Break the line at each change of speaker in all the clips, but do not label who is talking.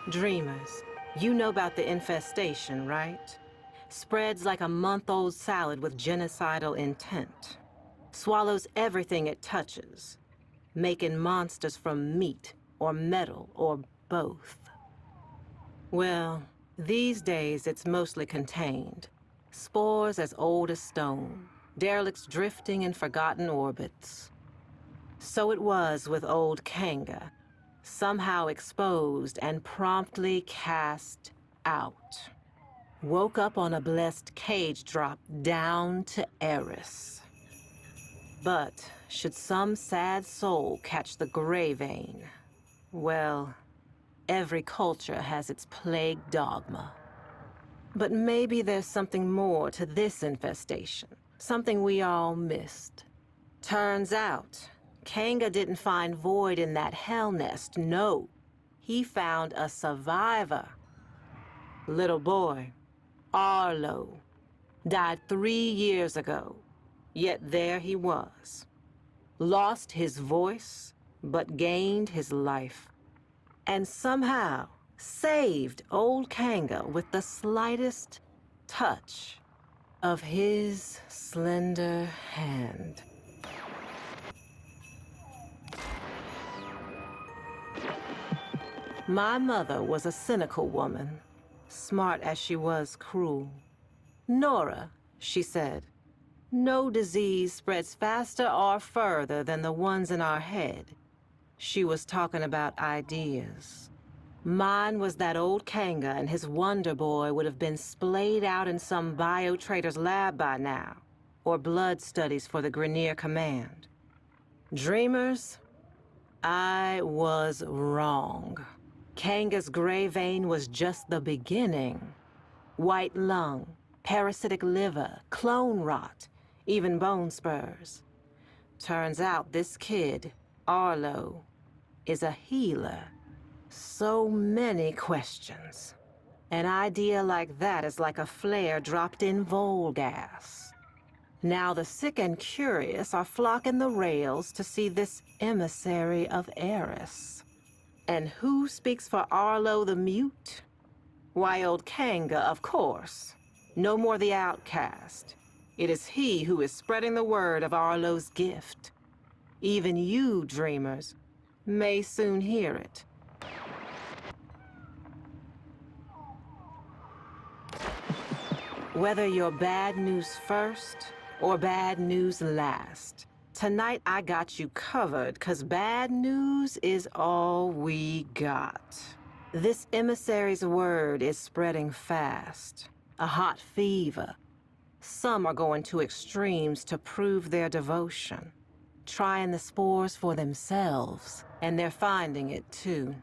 Dreamers, you know about the infestation, right? Spreads like a month-old salad with genocidal intent. Swallows everything it touches, making monsters from meat or metal or both. Well, these days it's mostly contained. Spores as old as stone, derelicts drifting in forgotten orbits. So it was with old Kanga, somehow exposed and promptly cast out. Woke up on a blessed cage drop down to Eris. But should some sad soul catch the gray vein, well, every culture has its plague dogma. But maybe there's something more to this infestation, something we all missed. Turns out, Kanga didn't find void in that hell nest, no. He found a survivor. Little boy, Arlo, died 3 years ago. Yet there he was. Lost his voice, but gained his life. And somehow saved old Kanga with the slightest touch of his slender hand. My mother was a cynical woman, smart as she was cruel. Nora, she said, no disease spreads faster or further than the ones in our head. She was talking about ideas. Mine was that old Kanga and his Wonder Boy would have been splayed out in some bio-trader's lab by now, or blood studies for the Grineer command. Dreamers, I was wrong. Kanga's gray vein was just the beginning. White lung, parasitic liver, clone rot, even bone spurs. Turns out this kid, Arlo, is a healer. So many questions. An idea like that is like a flare dropped in vol gas. Now the sick and curious are flocking the rails to see this emissary of Eris. And who speaks for Arlo the Mute? Why, old Kanga, of course. No more the outcast. It is he who is spreading the word of Arlo's gift. Even you, dreamers, may soon hear it. Whether you're bad news first or bad news last, tonight I got you covered, 'cause bad news is all we got. This emissary's word is spreading fast. A hot fever. Some are going to extremes to prove their devotion. Trying the spores for themselves, and they're finding it too.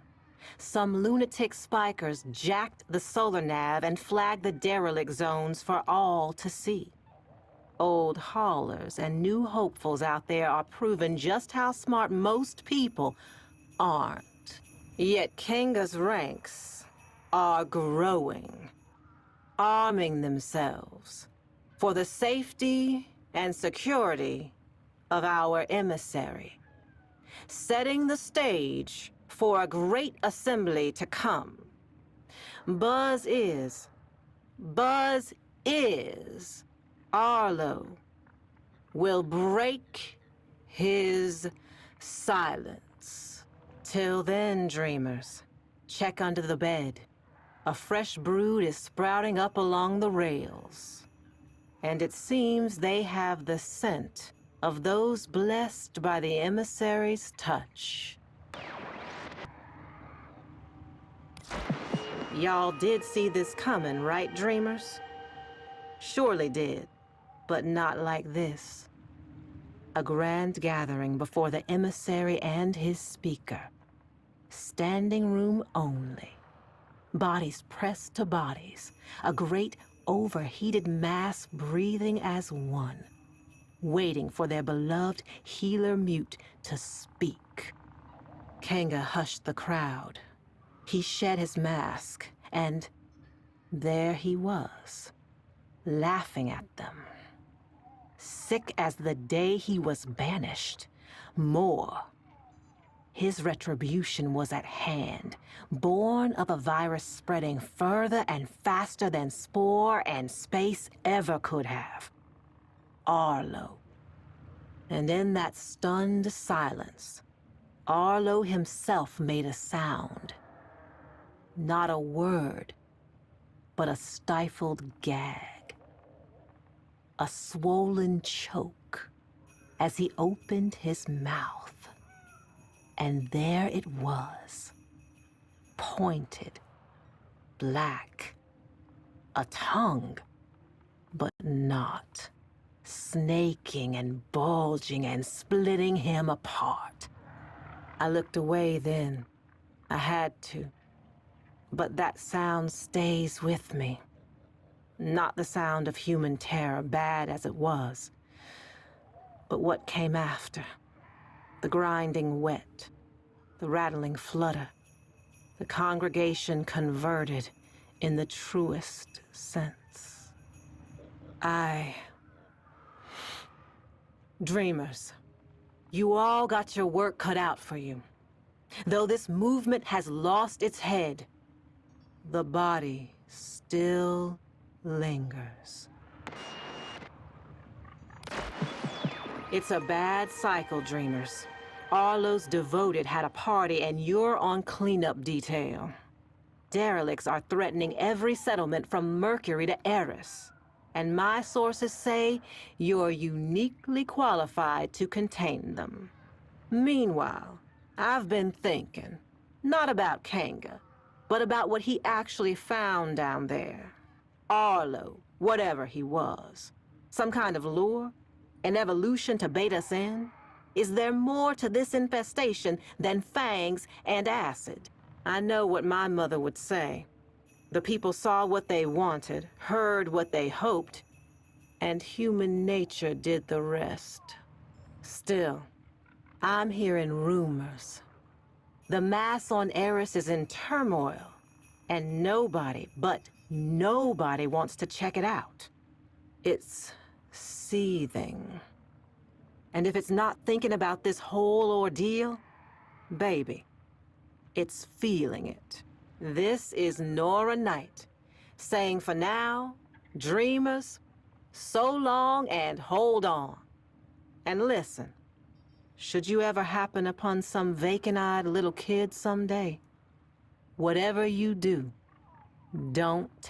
Some lunatic spikers jacked the solar nav and flagged the derelict zones for all to see. Old haulers and new hopefuls out there are proving just how smart most people aren't. Yet Kanga's ranks are growing, arming themselves for the safety and security of our emissary, setting the stage for a great assembly to come. Buzz is, Arlo will break his silence. Till then, dreamers, check under the bed. A fresh brood is sprouting up along the rails. And it seems they have the scent of those blessed by the emissary's touch. Y'all did see this coming, right, dreamers? Surely did, but not like this. A grand gathering before the emissary and his speaker. Standing room only. Bodies pressed to bodies. A great overheated mass breathing as one. Waiting for their beloved healer mute to speak. Kanga hushed the crowd. He shed his mask, and there he was, laughing at them. Sick as the day he was banished. More. His retribution was at hand, born of a virus spreading further and faster than spore and space ever could have. Arlo. And in that stunned silence, Arlo himself made a sound. Not a word, but a stifled gag. A swollen choke as he opened his mouth. And there it was, pointed, black, a tongue, but not, snaking and bulging and splitting him apart. I looked away then. I had to. But that sound stays with me. Not the sound of human terror, bad as it was, but what came after. The grinding wet, the rattling flutter, the congregation converted in the truest sense. Dreamers, you all got your work cut out for you. Though this movement has lost its head, the body still lingers. It's a bad cycle, Dreamers. Arlo's devoted had a party and you're on cleanup detail. Derelicts are threatening every settlement from Mercury to Eris. And my sources say you're uniquely qualified to contain them. Meanwhile, I've been thinking, not about Kanga, but about what he actually found down there. Arlo, whatever he was. Some kind of lure? An evolution to bait us in? Is there more to this infestation than fangs and acid? I know what my mother would say. The people saw what they wanted, heard what they hoped, and human nature did the rest. Still, I'm hearing rumors. The mass on Eris is in turmoil, and nobody, but nobody wants to check it out. It's seething. And if it's not thinking about this whole ordeal, baby, it's feeling it. This is Nora Knight, saying for now, dreamers, so long and hold on. And listen, should you ever happen upon some vacant-eyed little kid someday, whatever you do, don't